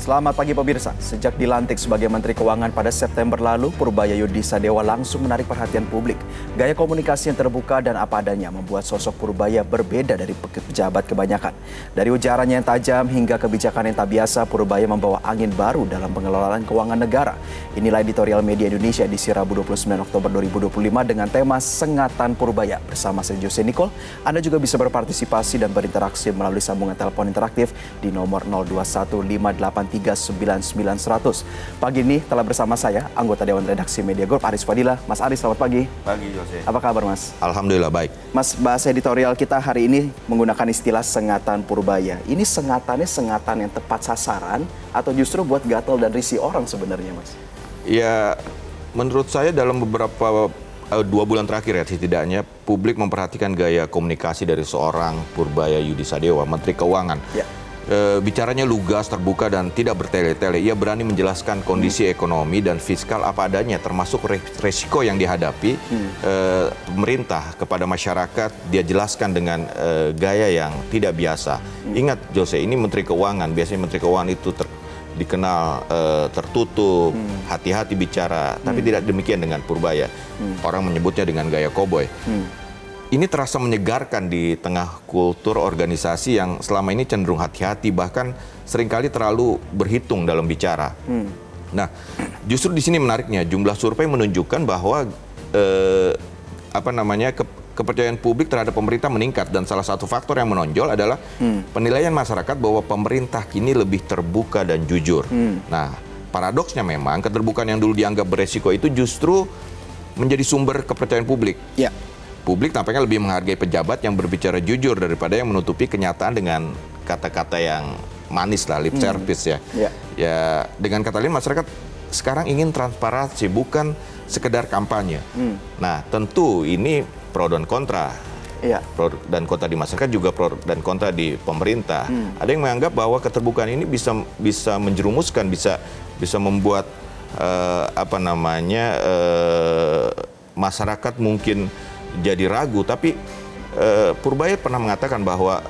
Selamat pagi pemirsa. Sejak dilantik sebagai Menteri Keuangan pada September lalu, Purbaya Yudhisadewa langsung menarik perhatian publik. Gaya komunikasi yang terbuka dan apa adanya membuat sosok Purbaya berbeda dari pejabat kebanyakan. Dari ujarannya yang tajam hingga kebijakan yang tak biasa, Purbaya membawa angin baru dalam pengelolaan keuangan negara. Inilah editorial Media Indonesia edisi Rabu 29 Oktober 2025 dengan tema Sengatan Purbaya. Bersama saya Jose Nicole, Anda juga bisa berpartisipasi dan berinteraksi melalui sambungan telepon interaktif di nomor 02158399100. Pagi ini telah bersama saya, anggota Dewan Redaksi Media Group, Aris Fadilah. Mas Aris, selamat pagi. Pagi, Jose. Apa kabar, Mas? Alhamdulillah, baik. Mas, bahasa editorial kita hari ini menggunakan istilah Sengatan Purbaya. Ini sengatannya sengatan yang tepat sasaran atau justru buat gatal dan risih orang sebenarnya, Mas? Ya, menurut saya dalam beberapa 2 bulan terakhir ya, setidaknya publik memperhatikan gaya komunikasi dari seorang Purbaya Yudhisadewa, Menteri Keuangan. Ya. Bicaranya lugas, terbuka, dan tidak bertele-tele. Ia berani menjelaskan kondisi ekonomi dan fiskal apa adanya, termasuk resiko yang dihadapi pemerintah kepada masyarakat. Dia jelaskan dengan gaya yang tidak biasa. Ingat, Jose, ini Menteri Keuangan. Biasanya Menteri Keuangan itu dikenal tertutup, hati-hati bicara. Tapi tidak demikian dengan Purbaya. Orang menyebutnya dengan gaya koboi. Ini terasa menyegarkan di tengah kultur organisasi yang selama ini cenderung hati-hati, bahkan seringkali terlalu berhitung dalam bicara. Nah, justru di sini menariknya, jumlah survei menunjukkan bahwa kepercayaan publik terhadap pemerintah meningkat, dan salah satu faktor yang menonjol adalah penilaian masyarakat bahwa pemerintah kini lebih terbuka dan jujur. Nah, paradoksnya memang keterbukaan yang dulu dianggap beresiko itu justru menjadi sumber kepercayaan publik. Ya. Publik tampaknya lebih menghargai pejabat yang berbicara jujur daripada yang menutupi kenyataan dengan kata-kata yang manis lah, lip service ya. Ya, dengan kata lain masyarakat sekarang ingin transparansi, bukan sekedar kampanye. Nah, tentu ini pro dan kontra. Pro dan kontra di masyarakat, juga pro dan kontra di pemerintah. Ada yang menganggap bahwa keterbukaan ini bisa menjerumuskan, bisa membuat masyarakat mungkin jadi ragu, tapi Purbaya pernah mengatakan bahwa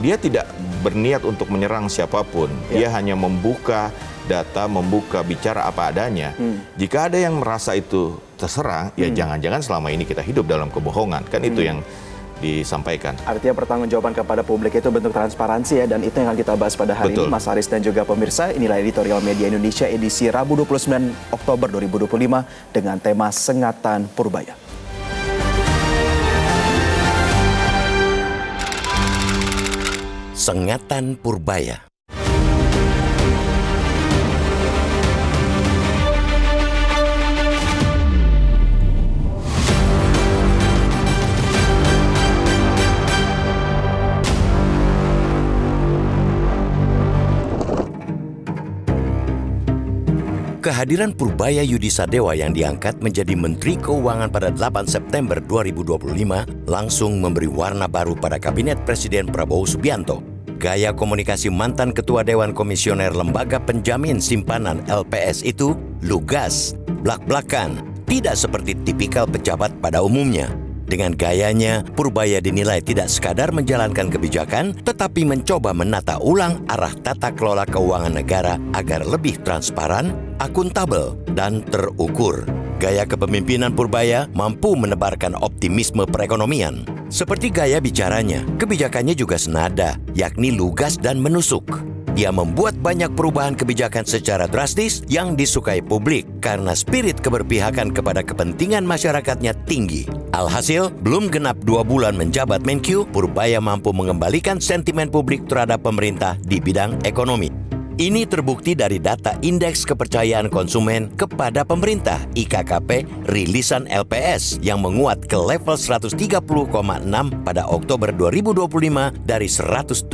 dia tidak berniat untuk menyerang siapapun. Dia hanya membuka data, membuka bicara apa adanya. Jika ada yang merasa itu terserang, ya jangan-jangan selama ini kita hidup dalam kebohongan. Kan itu yang disampaikan. Artinya pertanggungjawaban kepada publik itu bentuk transparansi ya, dan itu yang akan kita bahas pada hari ini, Mas Aris dan juga pemirsa. Inilah editorial Media Indonesia edisi Rabu 29 Oktober 2025 dengan tema Sengatan Purbaya. Sengatan Purbaya. Kehadiran Purbaya Yudhisadewa yang diangkat menjadi Menteri Keuangan pada 8 September 2025 langsung memberi warna baru pada Kabinet Presiden Prabowo Subianto. Gaya komunikasi mantan Ketua Dewan Komisioner Lembaga Penjamin Simpanan LPS itu lugas, blak-blakan, tidak seperti tipikal pejabat pada umumnya. Dengan gayanya, Purbaya dinilai tidak sekadar menjalankan kebijakan, tetapi mencoba menata ulang arah tata kelola keuangan negara agar lebih transparan, akuntabel, dan terukur. Gaya kepemimpinan Purbaya mampu menebarkan optimisme perekonomian. Seperti gaya bicaranya, kebijakannya juga senada, yakni lugas dan menusuk. Dia membuat banyak perubahan kebijakan secara drastis yang disukai publik karena spirit keberpihakan kepada kepentingan masyarakatnya tinggi. Alhasil, belum genap 2 bulan menjabat Menkyu, Purbaya mampu mengembalikan sentimen publik terhadap pemerintah di bidang ekonomi. Ini terbukti dari data Indeks Kepercayaan Konsumen kepada Pemerintah (IKKP) rilisan LPS yang menguat ke level 130,6 pada Oktober 2025 dari 117,3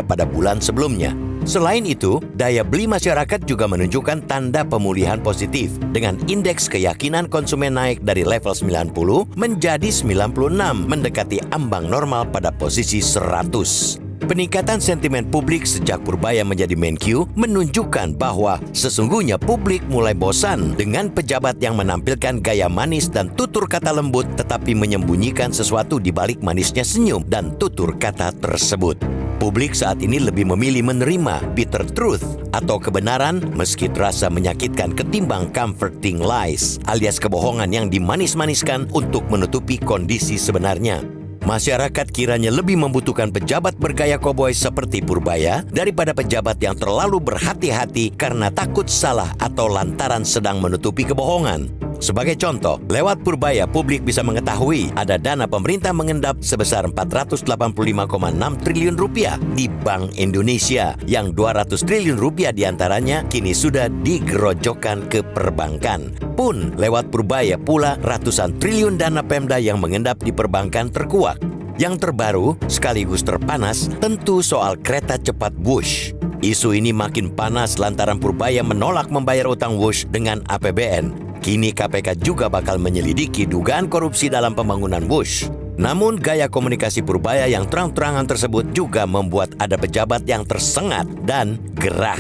pada bulan sebelumnya. Selain itu, daya beli masyarakat juga menunjukkan tanda pemulihan positif dengan indeks keyakinan konsumen naik dari level 90 menjadi 96, mendekati ambang normal pada posisi 100. Peningkatan sentimen publik sejak Purbaya menjadi Menkyu menunjukkan bahwa sesungguhnya publik mulai bosan dengan pejabat yang menampilkan gaya manis dan tutur kata lembut tetapi menyembunyikan sesuatu di balik manisnya senyum dan tutur kata tersebut. Publik saat ini lebih memilih menerima bitter truth atau kebenaran meski terasa menyakitkan ketimbang comforting lies alias kebohongan yang dimanis-maniskan untuk menutupi kondisi sebenarnya. Masyarakat kiranya lebih membutuhkan pejabat bergaya koboi seperti Purbaya daripada pejabat yang terlalu berhati-hati karena takut salah atau lantaran sedang menutupi kebohongan. Sebagai contoh, lewat Purbaya publik bisa mengetahui ada dana pemerintah mengendap sebesar 485,6 triliun rupiah di Bank Indonesia, yang 200 triliun rupiah diantaranya kini sudah digerojokkan ke perbankan. Pun lewat Purbaya pula ratusan triliun dana Pemda yang mengendap di perbankan terkuak. Yang terbaru sekaligus terpanas tentu soal kereta cepat Wush. Isu ini makin panas lantaran Purbaya menolak membayar utang Wush dengan APBN. Kini KPK juga bakal menyelidiki dugaan korupsi dalam pembangunan Wush. Namun gaya komunikasi Purbaya yang terang-terangan tersebut juga membuat ada pejabat yang tersengat dan gerah.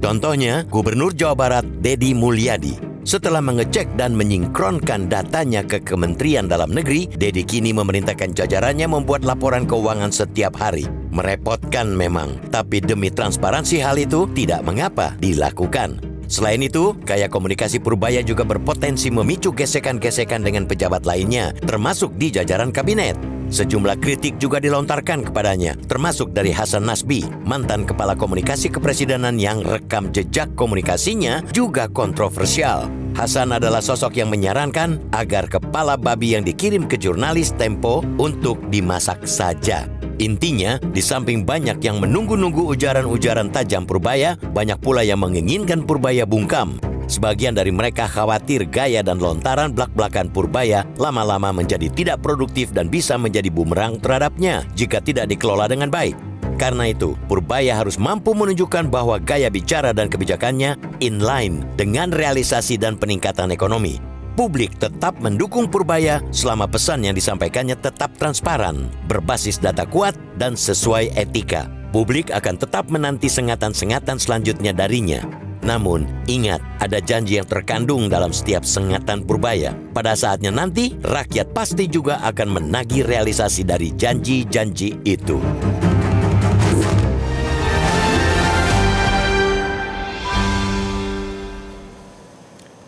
Contohnya, Gubernur Jawa Barat Deddy Mulyadi. Setelah mengecek dan menyingkronkan datanya ke Kementerian Dalam Negeri, Deddy kini memerintahkan jajarannya membuat laporan keuangan setiap hari. Merepotkan memang, tapi demi transparansi hal itu tidak mengapa dilakukan. Selain itu, gaya komunikasi Purbaya juga berpotensi memicu gesekan-gesekan dengan pejabat lainnya, termasuk di jajaran kabinet. Sejumlah kritik juga dilontarkan kepadanya, termasuk dari Hasan Nasbi, mantan Kepala Komunikasi Kepresidenan yang rekam jejak komunikasinya juga kontroversial. Hasan adalah sosok yang menyarankan agar kepala babi yang dikirim ke jurnalis Tempo untuk dimasak saja. Intinya, di samping banyak yang menunggu-nunggu ujaran-ujaran tajam Purbaya, banyak pula yang menginginkan Purbaya bungkam. Sebagian dari mereka khawatir gaya dan lontaran blak-blakan Purbaya lama-lama menjadi tidak produktif dan bisa menjadi bumerang terhadapnya jika tidak dikelola dengan baik. Karena itu, Purbaya harus mampu menunjukkan bahwa gaya bicara dan kebijakannya inline dengan realisasi dan peningkatan ekonomi. Publik tetap mendukung Purbaya selama pesan yang disampaikannya tetap transparan, berbasis data kuat, dan sesuai etika. Publik akan tetap menanti sengatan-sengatan selanjutnya darinya. Namun, ingat, ada janji yang terkandung dalam setiap sengatan Purbaya. Pada saatnya nanti, rakyat pasti juga akan menagih realisasi dari janji-janji itu.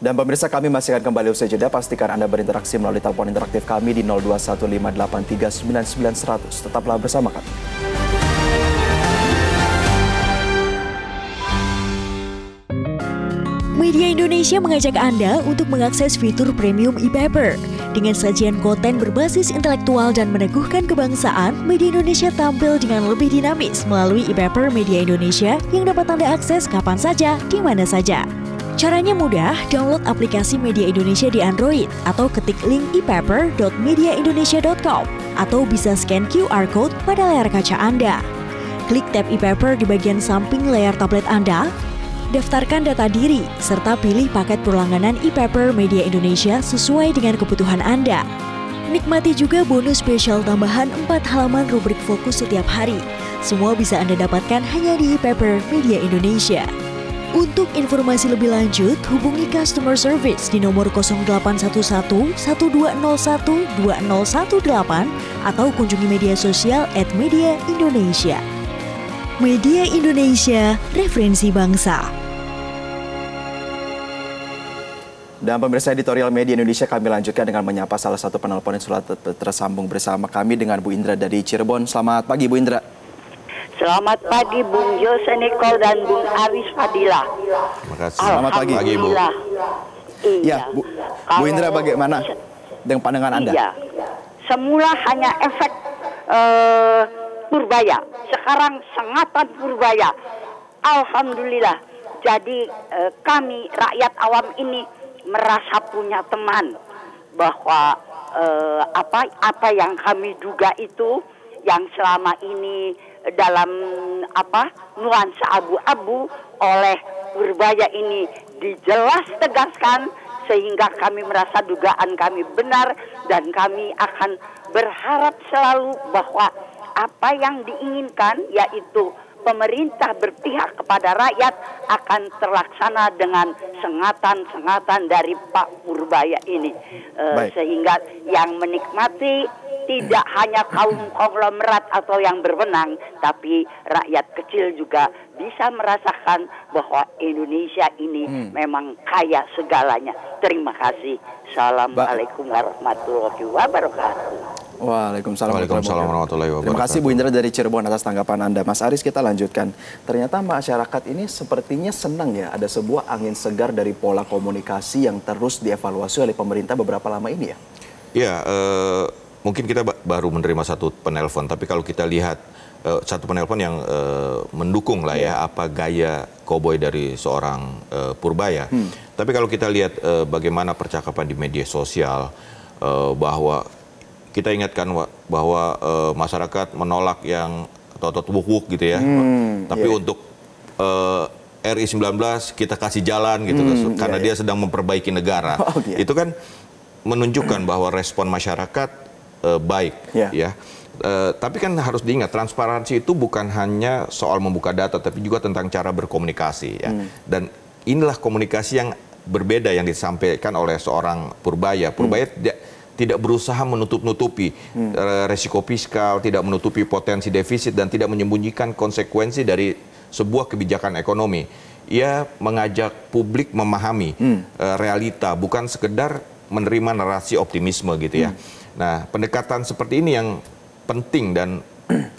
Dan pemirsa, kami masih akan kembali usai jeda. Pastikan Anda berinteraksi melalui telepon interaktif kami di 0215839900. Tetaplah bersama kami. Media Indonesia mengajak Anda untuk mengakses fitur premium e-paper. Dengan sajian konten berbasis intelektual dan meneguhkan kebangsaan, Media Indonesia tampil dengan lebih dinamis melalui e-paper Media Indonesia yang dapat Anda akses kapan saja, di mana saja. Caranya mudah, download aplikasi Media Indonesia di Android atau ketik link epaper.mediaindonesia.com atau bisa scan QR code pada layar kaca Anda. Klik tab e-paper di bagian samping layar tablet Anda, daftarkan data diri, serta pilih paket perlangganan e-paper Media Indonesia sesuai dengan kebutuhan Anda. Nikmati juga bonus spesial tambahan 4 halaman rubrik fokus setiap hari. Semua bisa Anda dapatkan hanya di e-paper Media Indonesia. Untuk informasi lebih lanjut, hubungi customer service di nomor 0811 1201 2018 atau kunjungi media sosial @mediaindonesia. Media Indonesia, referensi bangsa. Dan pemirsa, editorial Media Indonesia kami lanjutkan dengan menyapa salah satu penelpon yang sudah tersambung bersama kami dengan Bu Indra dari Cirebon. Selamat pagi Bu Indra. Selamat pagi Bung Jose Nicole dan Bung Aris Fadila. Terima kasih. Selamat pagi Bu. Iya. Bu Indra, bagaimana dengan pandangan Anda? Iya. Semula hanya efek Purbaya, sekarang sengatan Purbaya. Alhamdulillah. Jadi kami rakyat awam ini merasa punya teman, bahwa apa yang kami duga itu yang selama ini dalam nuansa abu-abu oleh Purbaya ini dijelas tegaskan, sehingga kami merasa dugaan kami benar, dan kami akan berharap selalu bahwa apa yang diinginkan, yaitu pemerintah berpihak kepada rakyat akan terlaksana dengan sengatan-sengatan dari Pak Purbaya ini. Sehingga yang menikmati tidak hanya kaum konglomerat atau yang berwenang, tapi rakyat kecil juga bisa merasakan bahwa Indonesia ini memang kaya segalanya. Terima kasih. Assalamualaikum warahmatullahi wabarakatuh. Waalaikumsalam warahmatullahi wabarakatuh. Terima kasih Bu Indra dari Cirebon atas tanggapan Anda. Mas Aris, kita lanjutkan. Ternyata masyarakat ini sepertinya senang ya, ada sebuah angin segar dari pola komunikasi yang terus dievaluasi oleh pemerintah beberapa lama ini ya? Ya, mungkin kita baru menerima satu penelpon, tapi kalau kita lihat satu penelpon yang mendukung lah ya apa gaya koboi dari seorang Purbaya. Tapi kalau kita lihat bagaimana percakapan di media sosial, bahwa kita ingatkan bahwa masyarakat menolak yang atau wuk-wuk gitu ya. Tapi untuk RI 19 kita kasih jalan gitu karena dia sedang memperbaiki negara. Itu kan menunjukkan bahwa respon masyarakat baik ya. Tapi kan harus diingat transparansi itu bukan hanya soal membuka data tapi juga tentang cara berkomunikasi ya. Dan inilah komunikasi yang berbeda yang disampaikan oleh seorang Purbaya. Purbaya tidak berusaha menutup-nutupi resiko fiskal, tidak menutupi potensi defisit, dan tidak menyembunyikan konsekuensi dari sebuah kebijakan ekonomi. Ia mengajak publik memahami realita, bukan sekedar menerima narasi optimisme gitu ya. Nah, pendekatan seperti ini yang penting dan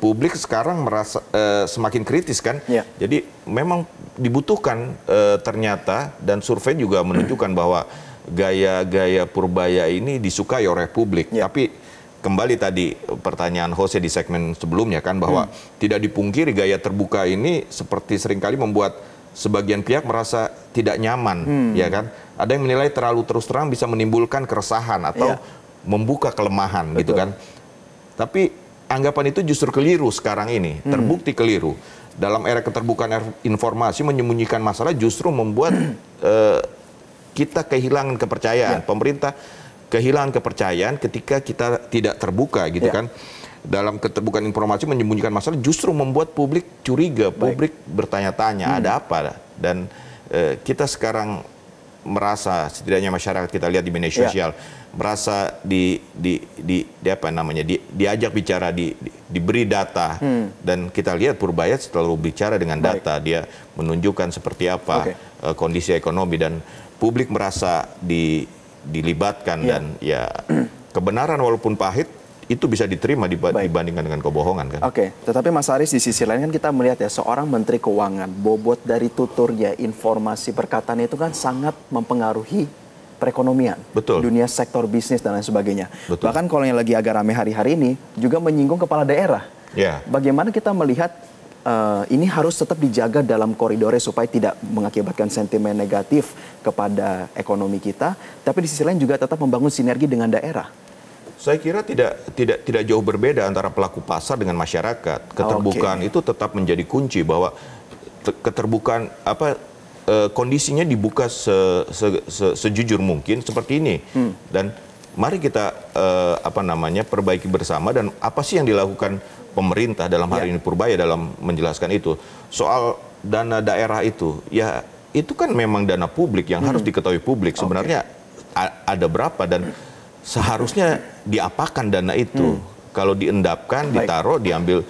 publik sekarang merasa semakin kritis kan. Jadi memang dibutuhkan ternyata, dan survei juga menunjukkan bahwa gaya-gaya Purbaya ini disukai oleh publik. Tapi kembali tadi pertanyaan Jose di segmen sebelumnya kan bahwa tidak dipungkiri gaya terbuka ini seperti seringkali membuat sebagian pihak merasa tidak nyaman, ya kan? Ada yang menilai terlalu terus terang bisa menimbulkan keresahan atau membuka kelemahan gitu kan. Tapi anggapan itu justru keliru sekarang ini, terbukti keliru. Dalam era keterbukaan informasi, menyembunyikan masalah justru membuat kita kehilangan kepercayaan, pemerintah kehilangan kepercayaan ketika kita tidak terbuka gitu kan. Dalam keterbukaan informasi menyembunyikan masalah justru membuat publik curiga, publik bertanya-tanya ada apa. Dan kita sekarang merasa, setidaknya masyarakat kita lihat di media sosial, merasa diajak bicara, diberi data, dan kita lihat Purbaya selalu bicara dengan data, dia menunjukkan seperti apa kondisi ekonomi, dan publik merasa dilibatkan, dan ya kebenaran walaupun pahit itu bisa diterima dibandingkan dengan kebohongan kan. Tetapi Mas Aris, di sisi lain kan kita melihat ya, seorang Menteri Keuangan, bobot dari tuturnya, informasi perkataannya itu kan sangat mempengaruhi perekonomian, dunia sektor bisnis dan lain sebagainya. Bahkan kalau yang lagi agak rame hari-hari ini juga menyinggung kepala daerah. Bagaimana kita melihat ini harus tetap dijaga dalam koridornya supaya tidak mengakibatkan sentimen negatif kepada ekonomi kita, tapi di sisi lain juga tetap membangun sinergi dengan daerah. Saya kira tidak jauh berbeda antara pelaku pasar dengan masyarakat. Keterbukaan itu tetap menjadi kunci, bahwa keterbukaan kondisinya dibuka sejujur mungkin seperti ini. Dan mari kita perbaiki bersama, dan apa sih yang dilakukan pemerintah dalam hari ini Purbaya dalam menjelaskan itu. Soal dana daerah itu, ya itu kan memang dana publik yang harus diketahui publik. Sebenarnya ada berapa dan seharusnya diapakan dana itu. Kalau diendapkan, ditaruh, diambil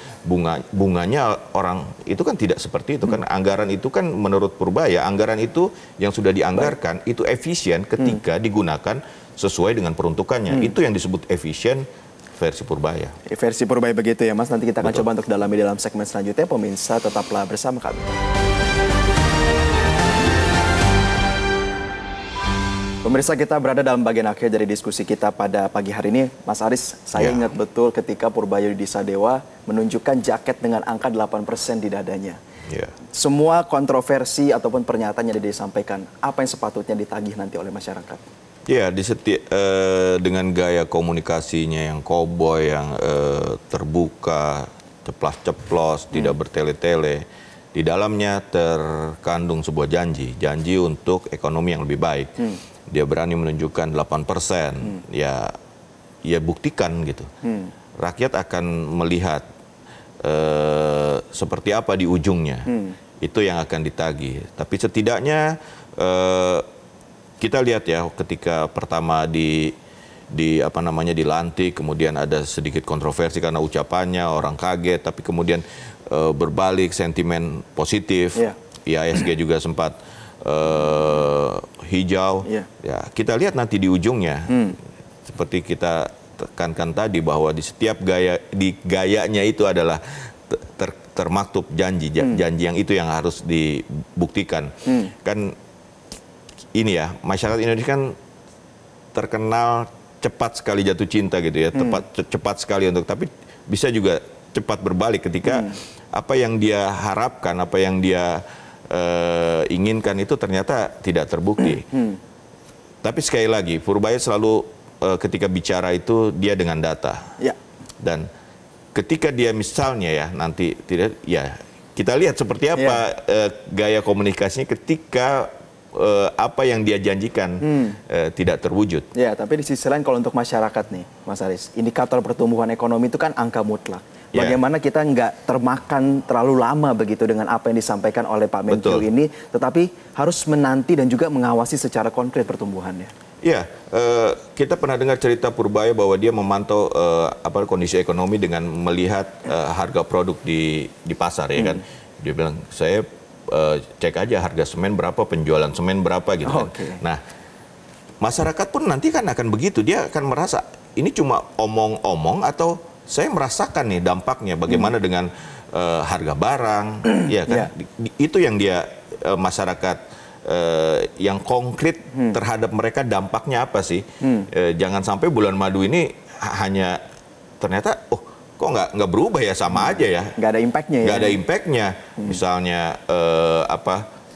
bunganya orang, itu kan tidak seperti itu kan. Anggaran itu kan menurut Purbaya, anggaran itu yang sudah dianggarkan itu efisien ketika digunakan sesuai dengan peruntukannya. Itu yang disebut efisien versi Purbaya. Versi Purbaya begitu ya Mas, nanti kita akan coba untuk dalami dalam segmen selanjutnya. Pemirsa tetaplah bersama kami. Pemirsa, kita berada dalam bagian akhir dari diskusi kita pada pagi hari ini. Mas Aris, saya ingat betul ketika Purbaya Yudi Sadewa menunjukkan jaket dengan angka 8% di dadanya. Semua kontroversi ataupun pernyataan yang disampaikan, apa yang sepatutnya ditagih nanti oleh masyarakat? Ya, dengan gaya komunikasinya yang koboi, yang terbuka, ceplas-ceplos, tidak bertele-tele. Di dalamnya terkandung sebuah janji untuk ekonomi yang lebih baik. Dia berani menunjukkan 8%, ya buktikan gitu. Rakyat akan melihat seperti apa di ujungnya. Itu yang akan ditagih. Tapi setidaknya kita lihat ya, ketika pertama dilantik, kemudian ada sedikit kontroversi karena ucapannya, orang kaget, tapi kemudian berbalik sentimen positif. IASG juga sempat hijau. Ya, kita lihat nanti di ujungnya, seperti kita tekankan tadi bahwa di setiap gayanya itu adalah termaktub janji yang itu yang harus dibuktikan. Kan ini ya, masyarakat Indonesia kan terkenal cepat sekali jatuh cinta gitu ya, cepat sekali tapi bisa juga cepat berbalik ketika apa yang dia harapkan, apa yang dia inginkan itu ternyata tidak terbukti. Tapi sekali lagi, Purbaya selalu ketika bicara itu dia dengan data. Dan ketika dia misalnya ya nanti tidak, ya kita lihat seperti apa gaya komunikasinya ketika apa yang dia janjikan tidak terwujud. Ya, tapi di sisi lain kalau untuk masyarakat nih, Mas Aris, indikator pertumbuhan ekonomi itu kan angka mutlak. Bagaimana kita nggak termakan terlalu lama begitu dengan apa yang disampaikan oleh Pak Menkyu ini, tetapi harus menanti dan juga mengawasi secara konkret pertumbuhannya. Ya, kita pernah dengar cerita Purbaya bahwa dia memantau kondisi ekonomi dengan melihat harga produk di pasar, ya kan. Dia bilang, saya cek aja harga semen berapa, penjualan semen berapa gitu kan. Nah, masyarakat pun nanti kan akan begitu, dia akan merasa ini cuma omong-omong atau saya merasakan nih dampaknya bagaimana dengan harga barang, ya kan. Itu yang dia masyarakat yang konkret terhadap mereka dampaknya apa sih? Jangan sampai bulan madu ini hanya ternyata kok nggak berubah ya, sama aja ya. Nggak ada impactnya ya. Nggak ada impactnya. Misalnya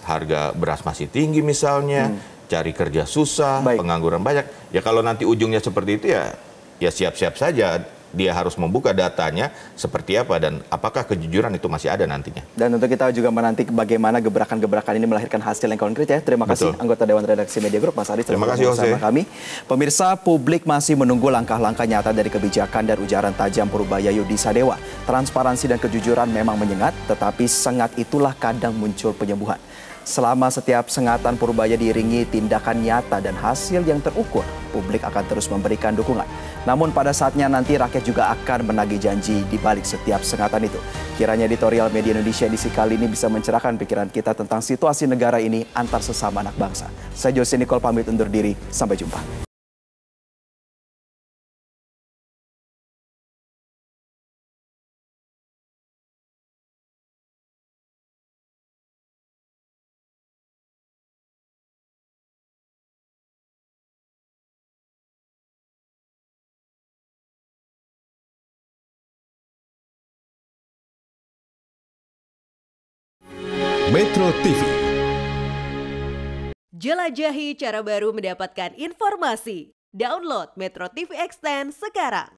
harga beras masih tinggi misalnya, cari kerja susah, pengangguran banyak. Ya kalau nanti ujungnya seperti itu ya siap-siap saja. Dia harus membuka datanya seperti apa dan apakah kejujuran itu masih ada nantinya. Dan untuk kita juga menanti bagaimana gebrakan-gebrakan ini melahirkan hasil yang konkret ya. Terima kasih anggota Dewan Redaksi Media Group, Mas Aris. Terima kasih bersama kami. Pemirsa, publik masih menunggu langkah-langkah nyata dari kebijakan dan ujaran tajam Purbaya Yudisadewa. Transparansi dan kejujuran memang menyengat, tetapi sengat itulah kadang muncul penyembuhan. Selama setiap sengatan Purbaya diiringi tindakan nyata dan hasil yang terukur, publik akan terus memberikan dukungan. Namun pada saatnya nanti rakyat juga akan menagih janji di balik setiap sengatan itu. Kiranya editorial Media Indonesia edisi kali ini bisa mencerahkan pikiran kita tentang situasi negara ini antar sesama anak bangsa. Saya Jose Nicole pamit undur diri, sampai jumpa. Metro TV. Jelajahi cara baru mendapatkan informasi. Download Metro TV Extend sekarang.